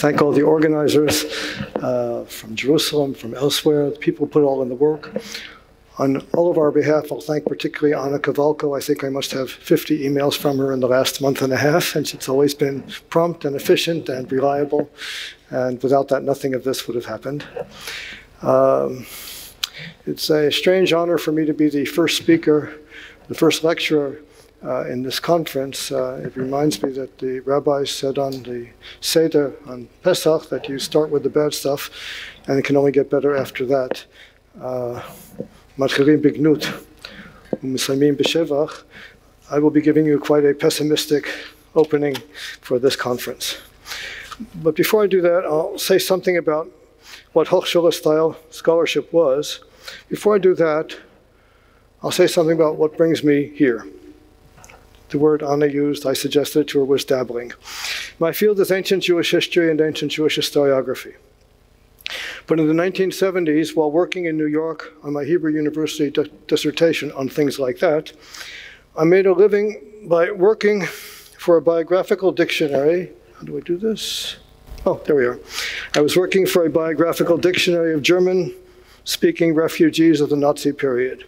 thank all the organizers from Jerusalem, from elsewhere, the people who put all in the work. On all of our behalf, I'll thank particularly Anna Kavalko. I think I must have 50 emails from her in the last month and a half, and it's always been prompt and efficient and reliable. And without that, nothing of this would have happened. It's a strange honor for me to be the first speaker, the first lecturer in this conference. It reminds me that the rabbis said on the Seder on Pesach that you start with the bad stuff and it can only get better after that. Matchilim bignut, u'mesayimim b'shevach. I will be giving you quite a pessimistic opening for this conference. But before I do that, I'll say something about what Hochschule-Style scholarship was. Before I do that, I'll say something about what brings me here. The word Anna used, I suggested to her, was dabbling. My field is ancient Jewish history and ancient Jewish historiography. But in the 1970s, while working in New York on my Hebrew University dissertation on things like that, I made a living by working for a biographical dictionary. How do I do this? Oh, there we are. I was working for a biographical dictionary of German-speaking refugees of the Nazi period,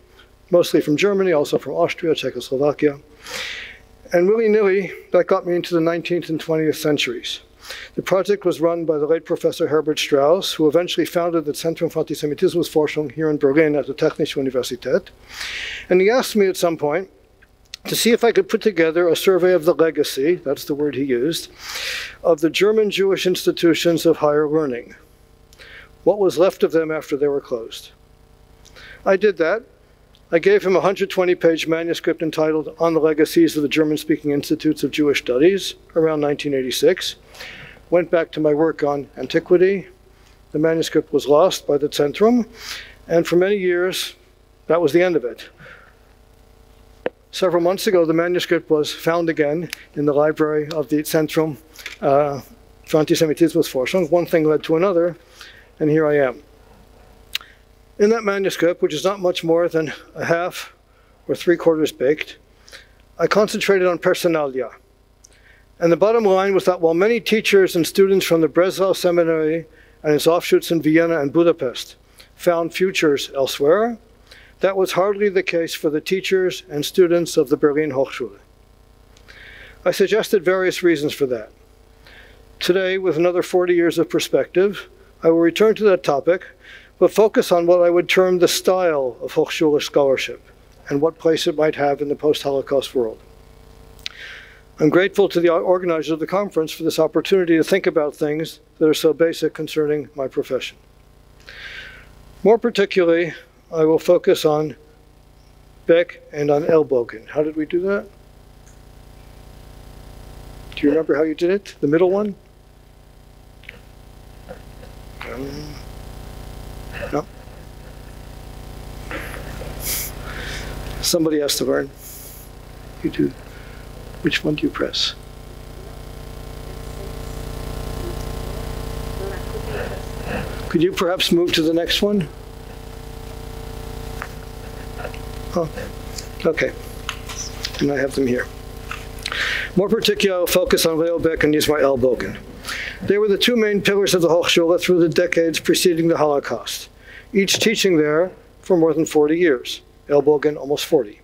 mostly from Germany, also from Austria, Czechoslovakia. And willy-nilly, that got me into the 19th and 20th centuries. The project was run by the late Professor Herbert Strauss, who eventually founded the Centrum für Antisemitismusforschung here in Berlin at the Technische Universität. And he asked me at some point to see if I could put together a survey of the legacy, that's the word he used, of the German Jewish institutions of higher learning. What was left of them after they were closed? I did that. I gave him a 120-page manuscript entitled On the Legacies of the German-Speaking Institutes of Jewish Studies, around 1986. Went back to my work on antiquity. The manuscript was lost by the Centrum, and for many years, that was the end of it. Several months ago, the manuscript was found again in the library of the Centrum für Antisemitismusforschung. One thing led to another, and here I am. In that manuscript, which is not much more than a half or three-quarters baked, I concentrated on personalia. And the bottom line was that while many teachers and students from the Breslau Seminary and its offshoots in Vienna and Budapest found futures elsewhere, that was hardly the case for the teachers and students of the Berlin Hochschule. I suggested various reasons for that. Today, with another 40 years of perspective, I will return to that topic, but focus on what I would term the style of Hochschule scholarship and what place it might have in the post-Holocaust world. I'm grateful to the organizers of the conference for this opportunity to think about things that are so basic concerning my profession. More particularly, I will focus on Baeck and on Elbogen. How did we do that? Do you remember how you did it? The middle one? No. Somebody has to learn. You do. Which one do you press? Could you perhaps move to the next one? Oh, okay. And I have them here. More particularly, I'll focus on Leo Baeck and Ismar Elbogen. They were the two main pillars of the Hochschule through the decades preceding the Holocaust, each teaching there for more than 40 years, Elbogen almost 40.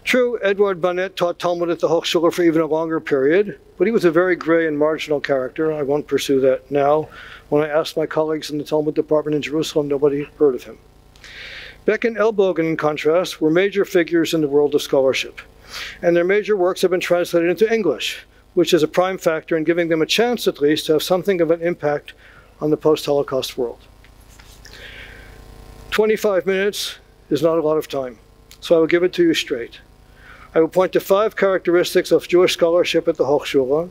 True, Eduard Bonnet taught Talmud at the Hochschule for even a longer period, but he was a very gray and marginal character. I won't pursue that now. When I asked my colleagues in the Talmud department in Jerusalem, nobody heard of him. Baeck and Elbogen, in contrast, were major figures in the world of scholarship, and their major works have been translated into English, which is a prime factor in giving them a chance, at least, to have something of an impact on the post-Holocaust world. 25 minutes is not a lot of time, so I will give it to you straight. I will point to 5 characteristics of Jewish scholarship at the Hochschule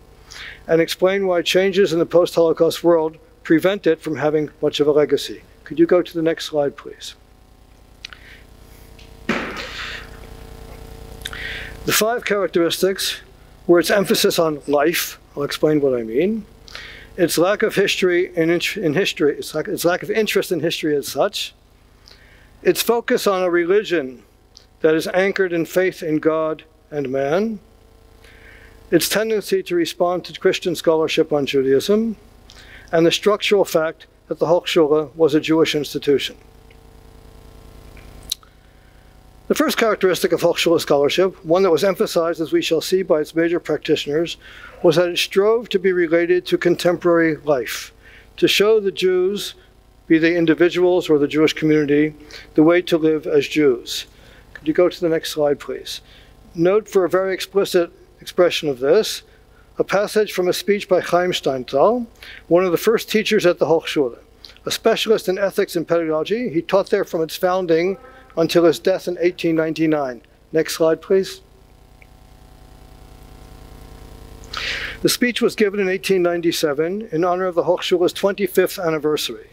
and explain why changes in the post-Holocaust world prevent it from having much of a legacy. Could you go to the next slide, please? The 5 characteristics were its emphasis on life. I'll explain what I mean. Its lack of history its lack of interest in history as such. Its focus on a religion that is anchored in faith in God and man. Its tendency to respond to Christian scholarship on Judaism. and the structural fact that the Hochschule was a Jewish institution. The first characteristic of Hochschule scholarship, one that was emphasized, as we shall see, by its major practitioners, was that it strove to be related to contemporary life, to show the Jews, be they individuals or the Jewish community, the way to live as Jews. Could you go to the next slide, please? Note for a very explicit expression of this, a passage from a speech by Chaim Steinthal, one of the first teachers at the Hochschule. A specialist in ethics and pedagogy, he taught there from its founding until his death in 1899. Next slide, please. The speech was given in 1897 in honor of the Hochschule's 25th anniversary.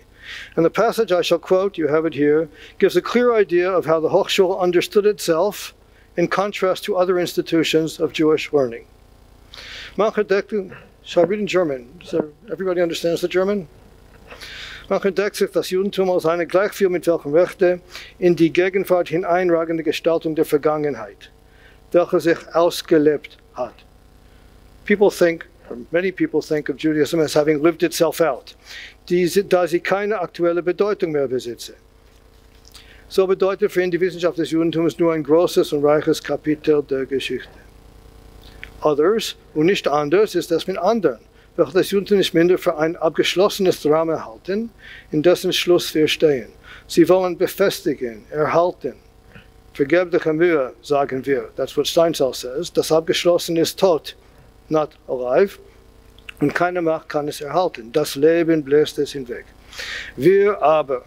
And the passage I shall quote, you have it here, gives a clear idea of how the Hochschule understood itself in contrast to other institutions of Jewish learning. Shall I read in German? Everybody understands the German? Man entdeckt sich das Judentum als eine gleichviel mit welchem Rechte in die Gegenwart hineinragende Gestaltung der Vergangenheit, welche sich ausgelebt hat. People think, or many people think of Judaism as having lived itself out, da sie keine aktuelle Bedeutung mehr besitze. So bedeutet für ihn die Wissenschaft des Judentums nur ein großes und reiches Kapitel der Geschichte. Others, und nicht anders, ist das mit anderen, welche das Judentum nicht minder für ein abgeschlossenes Drama halten, in dessen Schluss wir stehen. Sie wollen befestigen, erhalten. Vergebliche Mühe, sagen wir. That's what Steinthal says. Das Abgeschlossene ist tot, not alive. Und keine Macht kann es erhalten. Das Leben bläst es hinweg. Wir aber,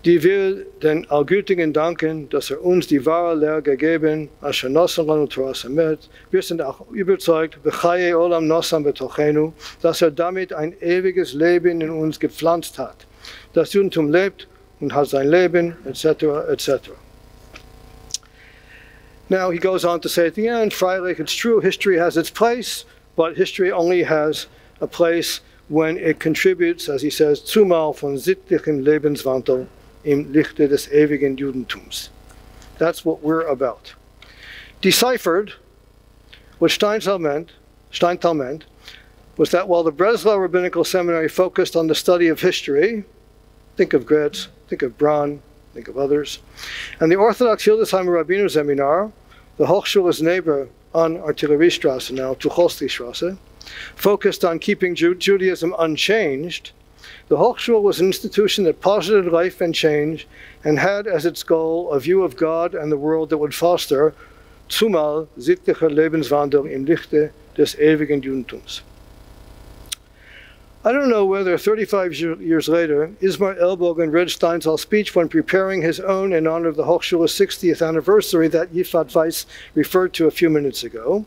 die wir den Allgütigen danken, dass uns die wahre Lehre gegeben, asher nossan lanu Toras Emet. Wir sind auch überzeugt, bechaye olam nossan betochenu, dass damit ein ewiges Leben in uns gepflanzt hat. Das Judentum lebt und hat sein Leben, etc., etc. Now he goes on to say at the end, freilich, it's true, history has its place, but history only has a place when it contributes, as he says, zumal von sittlichem Lebenswandel im Lichte des ewigen Judentums. That's what we're about. Deciphered, what Steinthal meant was that while the Breslau Rabbinical Seminary focused on the study of history, think of Gretz, think of Braun, think of others, and the Orthodox Hildesheimer Rabbiner Seminar, the Hochschule's neighbor on Artilleriestrasse now, Tucholskystrasse, focused on keeping Judaism unchanged, the Hochschule was an institution that posited life and change and had as its goal a view of God and the world that would foster zumal sittlicher Lebenswandel im Lichte des ewigen Judentums. I don't know whether 35 years later, Ismar Elbogen read Steinthal's speech when preparing his own in honor of the Hochschule's 60th anniversary that Yifat Weiss referred to a few minutes ago.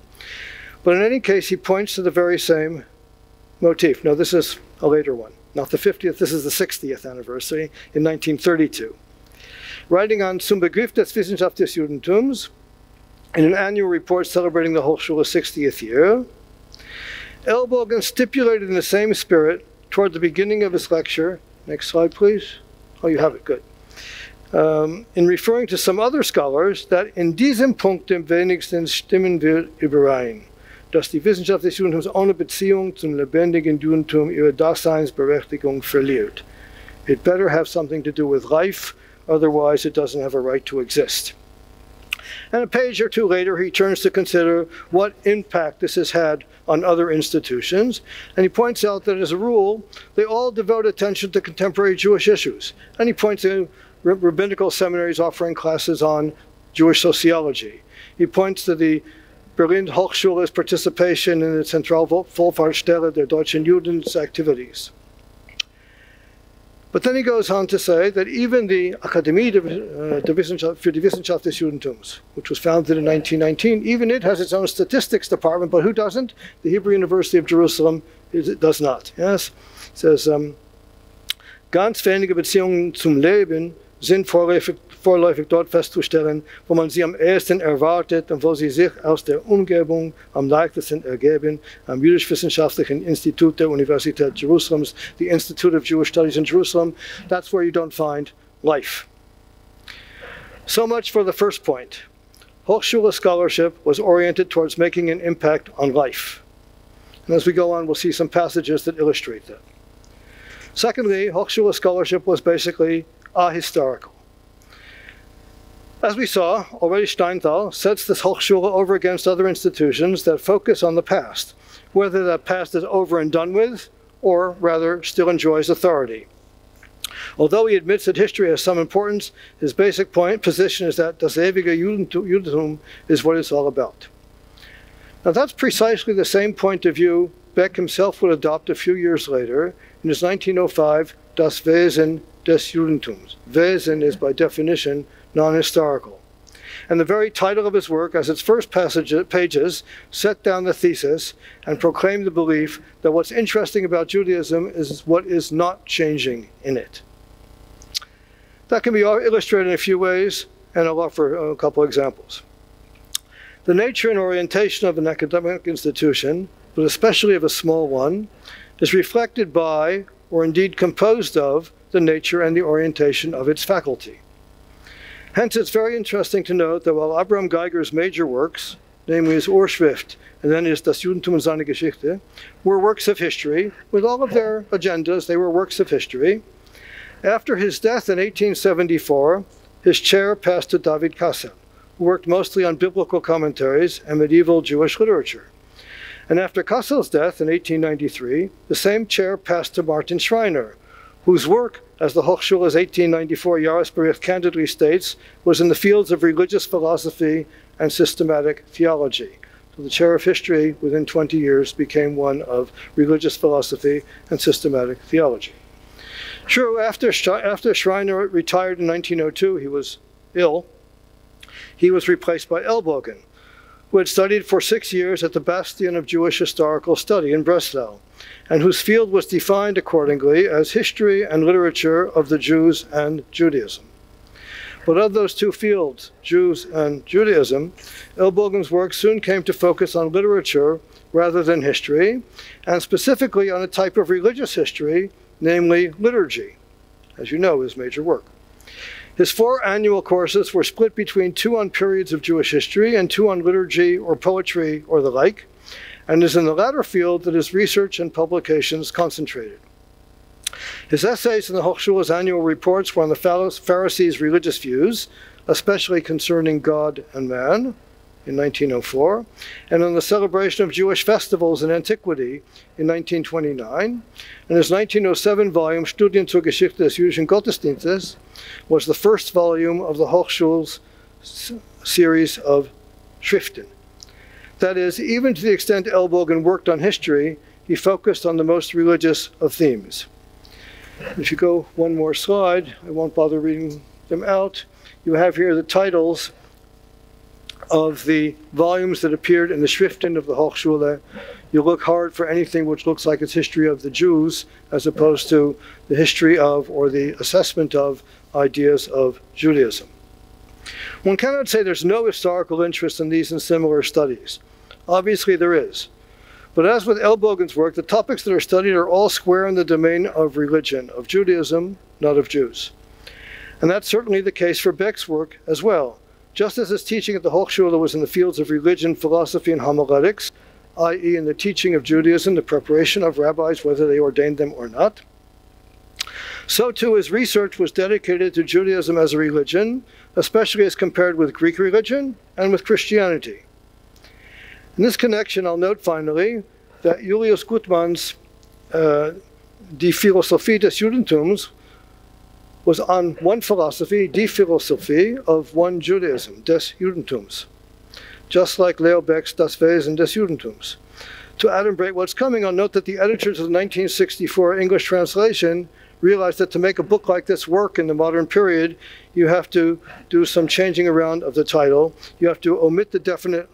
But in any case, he points to the very same motif. No, this is a later one. Not the 50th, this is the 60th anniversary in 1932. Writing on Zum Begriff des Wissenschaft des Judentums, in an annual report celebrating the Hochschule's 60th year, Elbogen stipulated in the same spirit toward the beginning of his lecture, next slide please, oh you have it, good, in referring to some other scholars, that in diesem Punkt dem wenigstens stimmen wir überein, dass die Wissenschaft des Judentums ohne Beziehung zum lebendigen Judentum ihre Daseinsberechtigung verliert. It better have something to do with life, otherwise it doesn't have a right to exist. And a page or two later, he turns to consider what impact this has had on other institutions, and he points out that as a rule, they all devote attention to contemporary Jewish issues. And he points to rabbinical seminaries offering classes on Jewish sociology. He points to the Berlin Hochschule's participation in the Zentralvollfahrtsstelle der Deutschen Judens activities. But then he goes on to say that even the Akademie für die Wissenschaft des Judentums, which was founded in 1919, even it has its own statistics department, but who doesn't? The Hebrew University of Jerusalem does not. Yes, it says, ganz wenige Beziehungen zum Leben sind vorläufig dort festzustellen, wo man sie am ehesten erwartet und wo sie sich aus der Umgebung am leichtesten ergeben, am Jüdisch-Wissenschaftlichen Institut der Universität Jerusalems, the Institute of Jewish Studies in Jerusalem. That's where you don't find life. So much for the first point. Hochschule scholarship was oriented towards making an impact on life. And as we go on, we'll see some passages that illustrate that. Secondly, Hochschule scholarship was basically ahistorical. As we saw, already Steinthal sets this Hochschule over against other institutions that focus on the past, whether that past is over and done with, or rather still enjoys authority. Although he admits that history has some importance, his basic position is that das ewige Judentum is what it's all about. Now that's precisely the same point of view Baeck himself would adopt a few years later in his 1905 Das Wesen des Judentums. Wesen is by definition non-historical. And the very title of his work, as its first pages, set down the thesis and proclaimed the belief that what's interesting about Judaism is what is not changing in it. That can be illustrated in a few ways, and I'll offer a couple examples. The nature and orientation of an academic institution, but especially of a small one, is reflected by, or indeed composed of, the nature and the orientation of its faculty. Hence, it's very interesting to note that while Abraham Geiger's major works, namely his Urschrift and then his Das Judentum und seine Geschichte, were works of history, with all of their agendas, they were works of history. After his death in 1874, his chair passed to David Kassel, who worked mostly on biblical commentaries and medieval Jewish literature. And after Kassel's death in 1893, the same chair passed to Martin Schreiner, whose work, as the Hochschule's 1894 Jahresbericht candidly states, was in the fields of religious philosophy and systematic theology. So the chair of history, within 20 years, became one of religious philosophy and systematic theology. True, after Schreiner retired in 1902, he was ill. He was replaced by Elbogen, who had studied for 6 years at the Bastion of Jewish Historical Study in Breslau, and whose field was defined accordingly as history and literature of the Jews and Judaism. But of those two fields, Jews and Judaism, Elbogen's work soon came to focus on literature rather than history, and specifically on a type of religious history, namely liturgy, as you know, his major work. His 4 annual courses were split between 2 on periods of Jewish history and 2 on liturgy or poetry or the like, and is in the latter field that his research and publications concentrated. His essays in the Hochschule's annual reports were on the Pharisees' religious views, especially concerning God and man, in 1904, and on the celebration of Jewish festivals in antiquity in 1929, and his 1907 volume Studien zur Geschichte des jüdischen Gottesdienstes was the first volume of the Hochschule's series of Schriften. That is, even to the extent Elbogen worked on history, he focused on the most religious of themes. If you go one more slide, I won't bother reading them out. You have here the titles of the volumes that appeared in the Schriften of the Hochschule. You look hard for anything which looks like it's history of the Jews, as opposed to the history of or the assessment of ideas of Judaism. One cannot say there's no historical interest in these and similar studies. Obviously there is. But as with Elbogen's work, the topics that are studied are all square in the domain of religion, of Judaism, not of Jews. And that's certainly the case for Baeck's work as well. Just as his teaching at the Hochschule was in the fields of religion, philosophy, and homiletics, i.e. in the teaching of Judaism, the preparation of rabbis, whether they ordained them or not, so too his research was dedicated to Judaism as a religion, especially as compared with Greek religion and with Christianity. In this connection, I'll note finally that Julius Guttmann's Die Philosophie des Judentums was on one philosophy, die Philosophie, of one Judaism, des Judentums, just like Leo Baeck's Das Wesen des Judentums. To adumbrate what's coming, I'll note that the editors of the 1964 English translation realized that to make a book like this work in the modern period, you have to do some changing around of the title. You have to omit the definite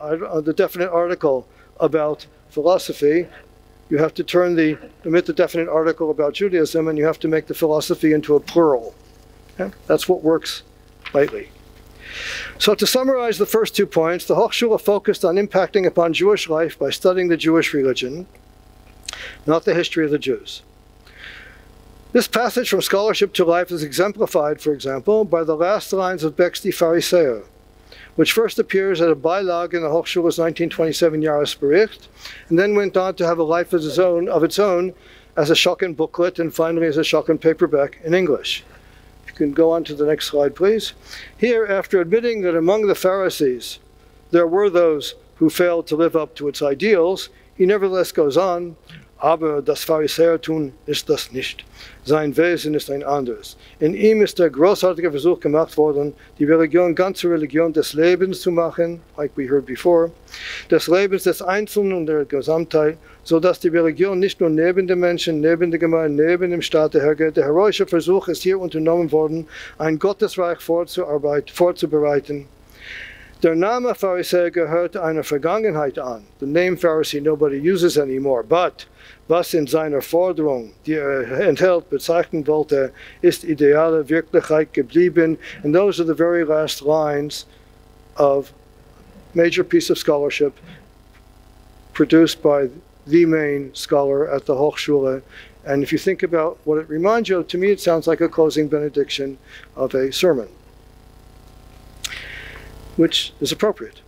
article about philosophy. You have to omit the definite article about Judaism, and you have to make the philosophy into a plural. Okay? That's what works lately. So to summarize the first 2 points, the Hochschule focused on impacting upon Jewish life by studying the Jewish religion, not the history of the Jews. This passage from scholarship to life is exemplified, for example, by the last lines of Baeck's Die Pharisäer, which first appears as a Beilage in the Hochschule's 1927 Jahresbericht, and then went on to have a life of its own as a Schocken booklet and finally as a Schocken paperback in English. If you can go on to the next slide, please. Here, after admitting that among the Pharisees there were those who failed to live up to its ideals, he nevertheless goes on, aber das Pharisäertum ist das nicht. Sein Wesen ist ein anderes. In ihm ist der großartige Versuch gemacht worden, die Religion ganze Religion des Lebens zu machen, like we heard before, des Lebens des Einzelnen und der Gesamtheit, so dass die Religion nicht nur neben den Menschen, neben der Gemeinde, neben dem Staat hergeht. Der heroische Versuch ist hier unternommen worden, ein Gottesreich vorzubereiten. Der Name Pharisäer gehört einer Vergangenheit an. The name Pharisee nobody uses anymore, but was in seiner Forderung, die enthält, bezeichnen wollte, ist ideale Wirklichkeit geblieben. And those are the very last lines of a major piece of scholarship produced by the main scholar at the Hochschule. And if you think about what it reminds you of, to me it sounds like a closing benediction of a sermon, which is appropriate.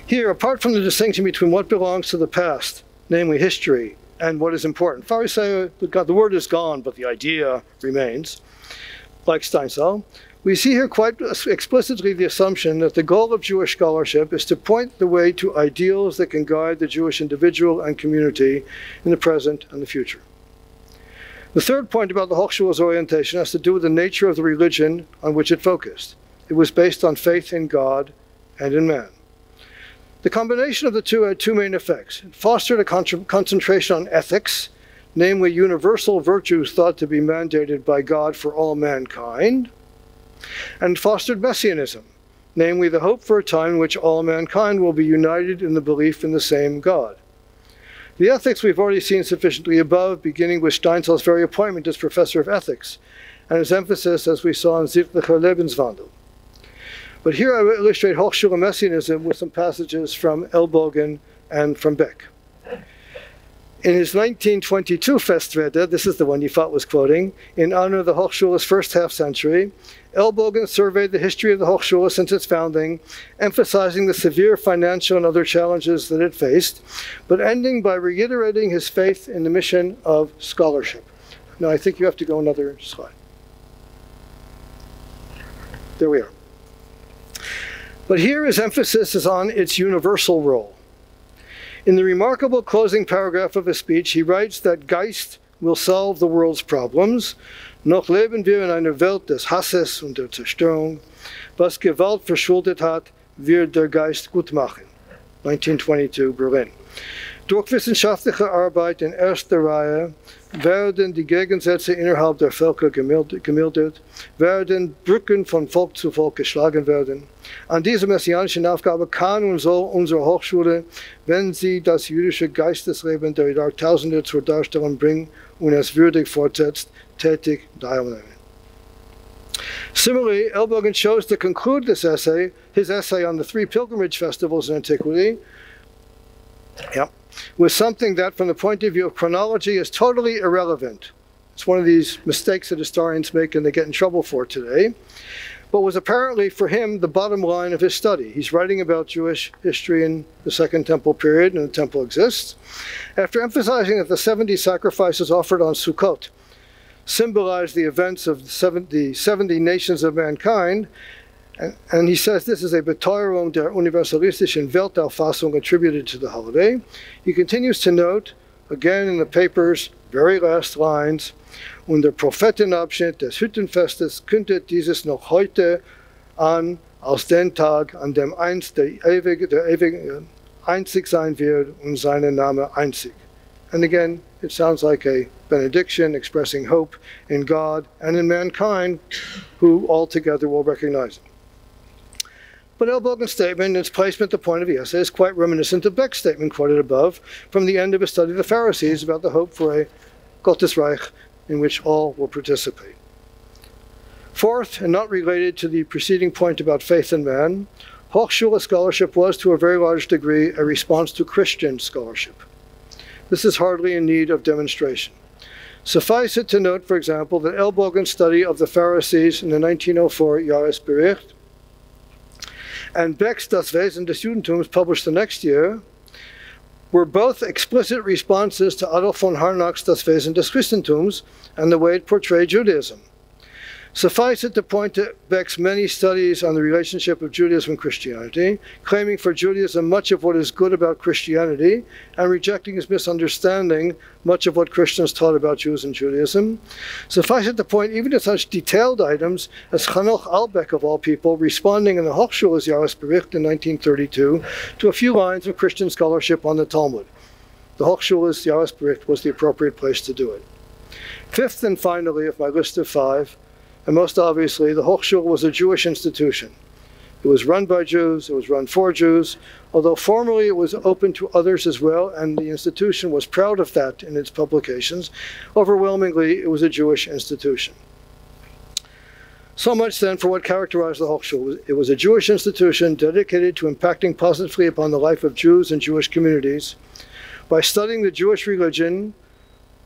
Here, apart from the distinction between what belongs to the past, namely history, and what is important, Pharisee, the word is gone, but the idea remains, like Steinsaltz. We see here quite explicitly the assumption that the goal of Jewish scholarship is to point the way to ideals that can guide the Jewish individual and community in the present and the future. The third point about the Hochschule's orientation has to do with the nature of the religion on which it focused. It was based on faith in God and in man. The combination of the two had two main effects. It fostered a concentration on ethics, namely universal virtues thought to be mandated by God for all mankind, and fostered messianism, namely the hope for a time in which all mankind will be united in the belief in the same God. The ethics we've already seen sufficiently above, beginning with Steinsaltz's very appointment as professor of ethics, and his emphasis, as we saw in Sittlicher Lebenswandel. But here I will illustrate Hochschule messianism with some passages from Elbogen and from Baeck. In his 1922 Festrede, this is the one you thought was quoting, in honor of the Hochschule's first half-century, Elbogen surveyed the history of the Hochschule since its founding, emphasizing the severe financial and other challenges that it faced, but ending by reiterating his faith in the mission of scholarship. Now, I think you have to go another slide. There we are. But here his emphasis is on its universal role. In the remarkable closing paragraph of his speech, he writes that Geist will solve the world's problems. Noch leben wir in einer Welt des Hasses und der Zerstörung. Was Gewalt verschuldet hat, wird der Geist gut machen. 1922, Berlin. Durch wissenschaftliche Arbeit in erster Reihe werden die Gegensätze innerhalb der Völker gemildert, werden Brücken von Volk zu Volk geschlagen werden. An dieser messianischen Aufgabe kann und soll unsere Hochschule, wenn sie das jüdische Geistesleben der Jahrtausende zur Darstellung bringt und es würdig fortsetzt, tätig teilnehmen. Similarly, Elbogen chose to conclude this essay, his essay on the three pilgrimage festivals in antiquity, with something that, from the point of view of chronology, is totally irrelevant. It's one of these mistakes that historians make and they get in trouble for today, but was apparently for him the bottom line of his study. He's writing about Jewish history in the Second Temple period, and the temple exists. After emphasizing that the 70 sacrifices offered on Sukkot symbolize the events of the 70 nations of mankind, and he says this is a Beteuerung der universalistischen Weltauffassung attributed to the holiday. He continues to note, again in the paper's very last lines, unter Prophetenabschnitt des Hüttenfestes kündet dieses noch heute an als den Tag, an dem einst der ewige einzig sein wird und seinen Name einzig. And again, it sounds like a benediction expressing hope in God and in mankind, who altogether will recognize it. But Elbogen's statement and its placement at the point of the essay is quite reminiscent of Beck's statement quoted above from the end of his study of the Pharisees about the hope for a Gottesreich in which all will participate. Fourth, and not related to the preceding point about faith in man, Hochschule scholarship was to a very large degree a response to Christian scholarship. This is hardly in need of demonstration. Suffice it to note, for example, that Elbogen's study of the Pharisees in the 1904 Jahresbericht and Baeck's Das Wesen des Judentums, published the next year, were both explicit responses to Adolf von Harnack's Das Wesen des Christentums and the way it portrayed Judaism. Suffice it to point to Baeck's many studies on the relationship of Judaism and Christianity, claiming for Judaism much of what is good about Christianity, and rejecting his misunderstanding much of what Christians taught about Jews and Judaism. Suffice it to point even to such detailed items as Hanoch Albeck, of all people, responding in the Hochschule-Style in 1932 to a few lines of Christian scholarship on the Talmud. The Hochschule-Style was the appropriate place to do it. Fifth and finally of my list of 5, and most obviously, the Hochschule was a Jewish institution. It was run by Jews, it was run for Jews, although formally it was open to others as well, and the institution was proud of that in its publications. Overwhelmingly, it was a Jewish institution. So much then for what characterized the Hochschule. It was a Jewish institution dedicated to impacting positively upon the life of Jews and Jewish communities. By studying the Jewish religion,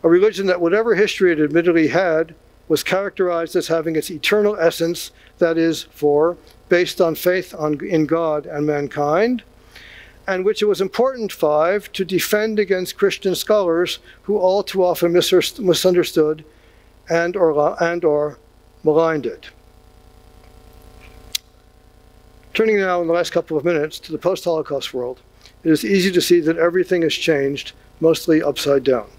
a religion that whatever history it admittedly had, was characterized as having its eternal essence, that is, based on faith in God and mankind, and which it was important, 5, to defend against Christian scholars who all too often misunderstood and or maligned it. Turning now in the last couple of minutes to the post-Holocaust world, it is easy to see that everything has changed, mostly upside down.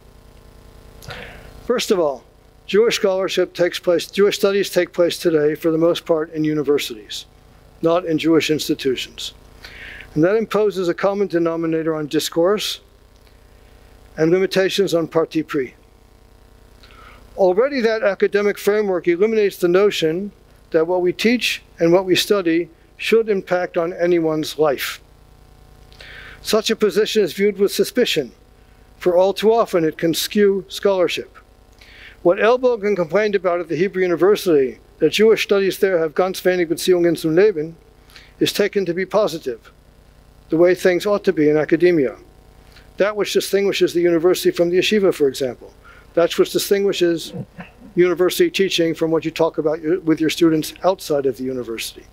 First of all, Jewish studies take place today, for the most part, in universities, not in Jewish institutions. And that imposes a common denominator on discourse and limitations on parti pris. Already that academic framework eliminates the notion that what we teach and what we study should impact on anyone's life. Such a position is viewed with suspicion, for all too often it can skew scholarship. What Elbogen complained about at the Hebrew University, that Jewish studies there have ganz wenig Beziehungen zum Leben, is taken to be positive, the way things ought to be in academia. That which distinguishes the university from the yeshiva, for example. That's what distinguishes university teaching from what you talk about with your students outside of the university.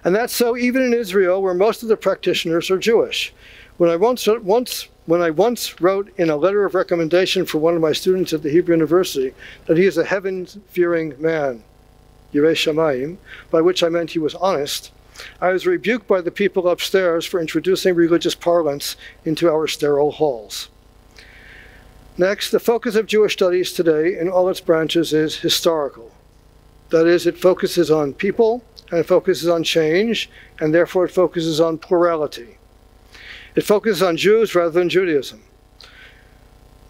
And that's so even in Israel, where most of the practitioners are Jewish. When I once wrote in a letter of recommendation for one of my students at the Hebrew University that he is a heaven-fearing man, Yirei Shamayim, by which I meant he was honest, I was rebuked by the people upstairs for introducing religious parlance into our sterile halls. Next, the focus of Jewish studies today in all its branches is historical. That is, it focuses on people, and it focuses on change, and therefore it focuses on plurality. It focuses on Jews rather than Judaism.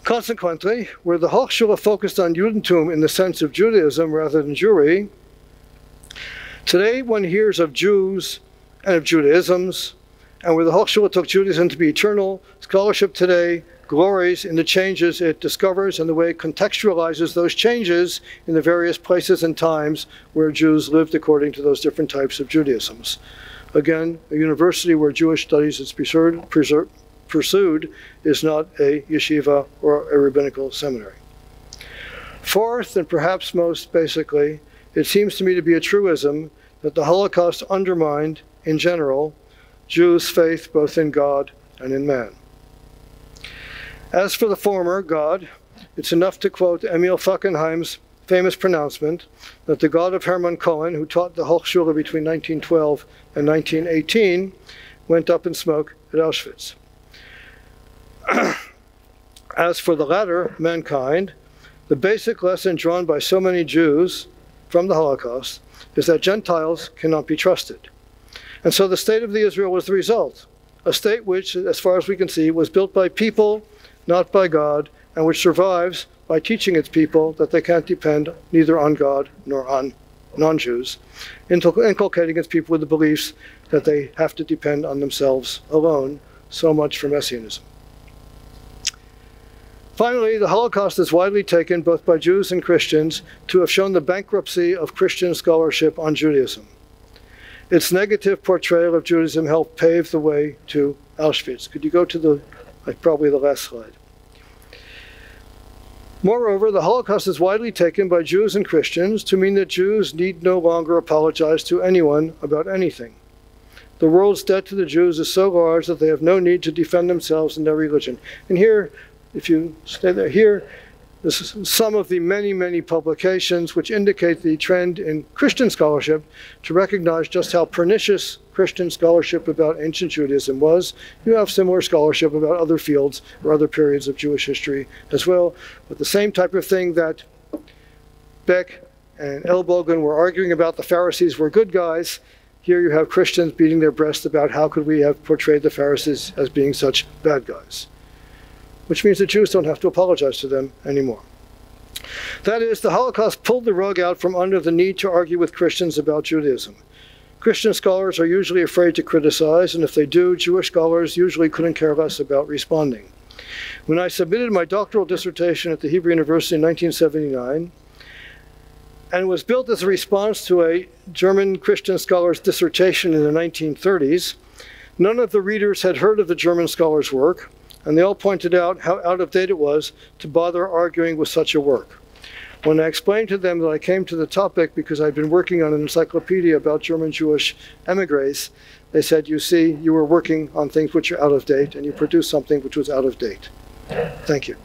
Consequently, where the Hochschule focused on Judentum in the sense of Judaism rather than Jewry, today one hears of Jews and of Judaisms, and where the Hochschule took Judaism to be eternal, scholarship today glories in the changes it discovers and the way it contextualizes those changes in the various places and times where Jews lived according to those different types of Judaisms. Again, a university where Jewish studies is pursued is not a yeshiva or a rabbinical seminary. Fourth, and perhaps most basically, it seems to me to be a truism that the Holocaust undermined, in general, Jews' faith both in God and in man. As for the former, God, it's enough to quote Emil Fackenheim's famous pronouncement that the God of Hermann Cohen, who taught the Hochschule between 1912 and 1918, went up in smoke at Auschwitz. As for the latter, mankind, the basic lesson drawn by so many Jews from the Holocaust is that Gentiles cannot be trusted. And so the state of the Israel was the result, a state which, as far as we can see, was built by people, not by God, and which survives by teaching its people that they can't depend neither on God nor on non-Jews, inculcating its people with the beliefs that they have to depend on themselves alone. So much for Messianism. Finally, the Holocaust is widely taken, both by Jews and Christians, to have shown the bankruptcy of Christian scholarship on Judaism. Its negative portrayal of Judaism helped pave the way to Auschwitz. Could you go to probably the last slide? Moreover, the Holocaust is widely taken by Jews and Christians to mean that Jews need no longer apologize to anyone about anything. The world's debt to the Jews is so large that they have no need to defend themselves in their religion. And here, if you stay there, here, this is some of the many, many publications which indicate the trend in Christian scholarship to recognize just how pernicious Christian scholarship about ancient Judaism was. You have similar scholarship about other fields or other periods of Jewish history as well. But the same type of thing that Baeck and Elbogen were arguing about, the Pharisees were good guys. Here you have Christians beating their breasts about how could we have portrayed the Pharisees as being such bad guys. Which means the Jews don't have to apologize to them anymore. That is, the Holocaust pulled the rug out from under the need to argue with Christians about Judaism. Christian scholars are usually afraid to criticize, and if they do, Jewish scholars usually couldn't care less about responding. When I submitted my doctoral dissertation at the Hebrew University in 1979, and it was built as a response to a German Christian scholar's dissertation in the 1930s, none of the readers had heard of the German scholar's work, and they all pointed out how out of date it was to bother arguing with such a work. When I explained to them that I came to the topic because I'd been working on an encyclopedia about German Jewish emigres, they said, you see, you were working on things which are out of date, and you produced something which was out of date. Thank you.